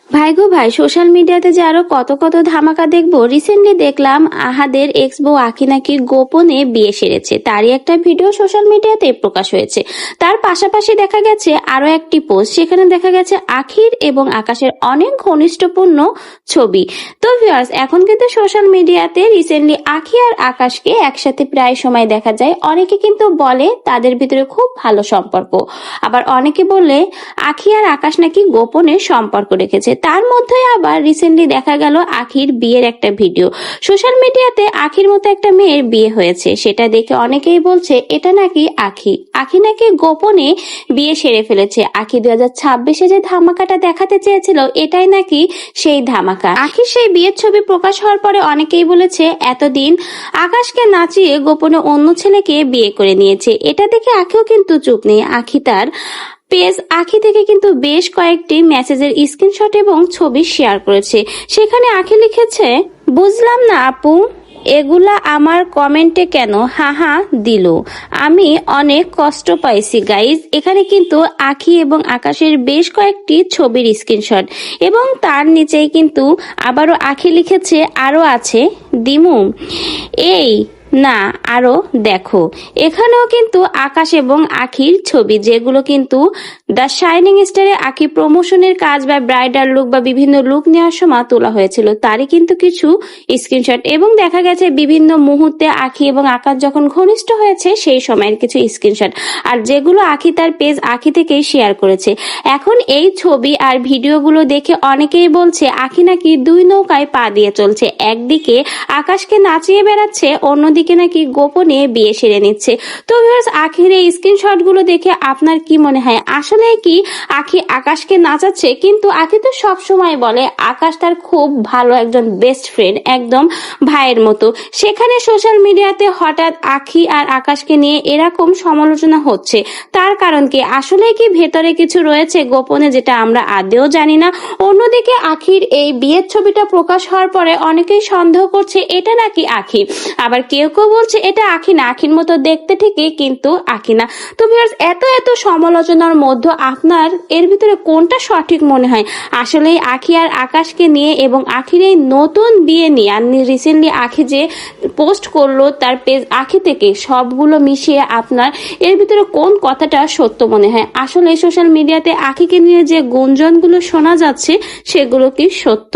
ভাই গো ভাই, সোশ্যাল মিডিয়াতে যে আরো কত কত ধামাকা দেখবো। রিসেন্টলি দেখলাম আহাদের এক্স বউ আখি নাকি গোপনে বিয়ে সেরেছে, তারই একটা ভিডিও সোশ্যাল মিডিয়াতে প্রকাশ হয়েছে। তার পাশাপাশি দেখা গেছে আরো একটি পোস্ট, সেখানে দেখা গেছে আখির এবং আকাশের অনেক ঘনিষ্ঠপূর্ণ ছবি। তো ভিউয়ার্স, এখন কিন্তু সোশ্যাল মিডিয়াতে রিসেন্টলি আখি আর আকাশকে একসাথে প্রায় সময় দেখা যায়। অনেকে কিন্তু বলে তাদের ভিতরে খুব ভালো সম্পর্ক, আবার অনেকে বলে আখি আর আকাশ নাকি গোপনে সম্পর্ক রেখেছে। তার মধ্যে আবার রিসেন্টলি দেখা গেল আখির বিয়ের একটা ভিডিও সোশ্যাল মিডিয়াতে। আখির মতো একটা মেয়ের বিয়ে হয়েছে, সেটা দেখে অনেকেই বলছে এটা নাকি আখি নাকি গোপনে বিয়ে সেরে ফেলেছে। আখি 2026-এ যে ধামাকাটা দেখাতে চেয়েছিল, এটাই নাকি সেই ধামাকা। আখির সেই বিয়ের ছবি প্রকাশ হওয়ার পরে অনেকেই বলেছে এতদিন আকাশকে নাচিয়ে গোপনে অন্য ছেলেকে বিয়ে করে নিয়েছে। এটা দেখে আখিও কিন্তু চুপ নেই। আখি তার পেজ আখি থেকে কিন্তু বেশ কয়েকটি মেসেজের স্ক্রিনশট এবং ছবি শেয়ার করেছে। সেখানে আখি লিখেছে, বুঝলাম না আপু, এগুলা আমার কমেন্টে কেন হাহা দিল, আমি অনেক কষ্ট পাইছি গাইজ। এখানে কিন্তু আখি এবং আকাশের বেশ কয়েকটি ছবির স্ক্রিনশট, এবং তার নিচেই কিন্তু আবারও আখি লিখেছে আরো আছে দিমু, এই না আরো দেখো। এখানেও কিন্তু আকাশ এবং আখির ছবি, যেগুলো কিন্তু দ্য শাইনিং স্টারে আখি প্রমোশনের কাজ বা ব্রাইডাল লুক বা বিভিন্ন লুক নেওয়ার সময় তোলা হয়েছিল, তারই কিন্তু কিছু স্ক্রিনশট। এবং দেখা গেছে বিভিন্ন মুহূর্তে আখি এবং আকাশ যখন ঘনিষ্ঠ হয়েছে সেই সময়ের কিছু স্ক্রিনশট, আর যেগুলো আখি তার পেজ আখি থেকেই শেয়ার করেছে। এখন এই ছবি আর ভিডিওগুলো দেখে অনেকেই বলছে আখি নাকি দুই নৌকায় পা দিয়ে চলছে। একদিকে আকাশকে নাচিয়ে বেড়াচ্ছে, অন্যদিকে নাকি গোপনে বিয়ে সেরে নিচ্ছে। তো ভিউয়ার্স, আখির এই স্ক্রিনশট গুলো দেখে আপনার কি মনে হয়? আসলে কি আখি আকাশকে নাচাচ্ছে? কিন্তু আখি তো সব সময় বলে আকাশ তার খুব ভালো একজন বেস্ট ফ্রেন্ড, একদম ভাইয়ের মতো। সেখানে সোশ্যাল মিডিয়াতে হঠাৎ আখি আর আকাশকে নিয়ে এরকম সমালোচনা হচ্ছে, তার কারণ কি? আসলে কি ভেতরে কিছু রয়েছে গোপনে, যেটা আমরা আদেও জানি না? অন্যদিকে আখির এই বিয়ের ছবিটা প্রকাশ হওয়ার পরে অনেকেই সন্দেহ করছে এটা নাকি আখি, আবার কেউ কেউ বলছে এটা আখি না, আখির মতো দেখতে ঠিকই কিন্তু আখি না। তো ভিউয়ার্স, এত সমালোচনার মধ্যে আপনার এর ভিতরে কোনটা সঠিক মনে হয়? আসলে আখি আর আকাশকে নিয়ে এবং আখির এই নতুন বিয়ে নিয়ে, আর রিসেন্টলি আখি যে পোস্ট করলো তার পেজ আখি থেকে, সবগুলো মিশিয়ে আপনার এর ভিতরে কোন কথাটা সত্য মনে হয়? আসলে সোশ্যাল মিডিয়াতে আখিকে নিয়ে যে গুঞ্জনগুলো শোনা যাচ্ছে, সেগুলো কি সত্য?